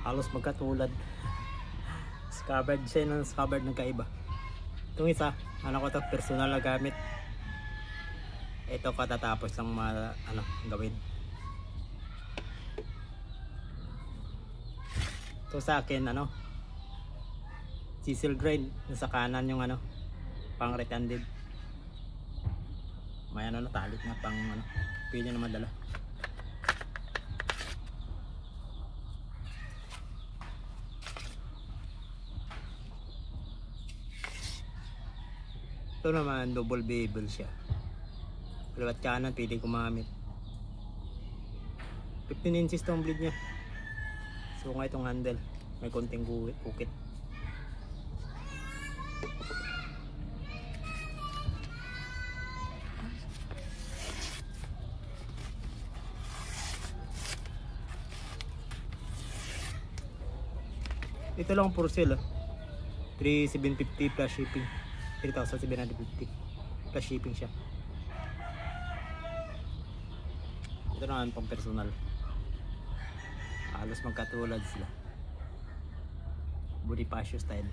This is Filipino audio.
Halos magkatulad. Scabbard siya ng scabbard ng kaiba. Itong isa, ano ko to, personal na gamit. Ito katatapos lang gawin. Ito sa akin chisel grind. Sa kanan yung pang right-handed. May talit na pang pwede na madala. Ito naman double bevel siya. Kaliwat kanan pwede gumamit. 15 inches tong blade nya. So nga itong handle may konting ukit. Ito lang for sale 3,750 plus shipping. 3,750 plus shipping siya. Ito naman pang personal. Halos magkatulad sila. Bonifacio style.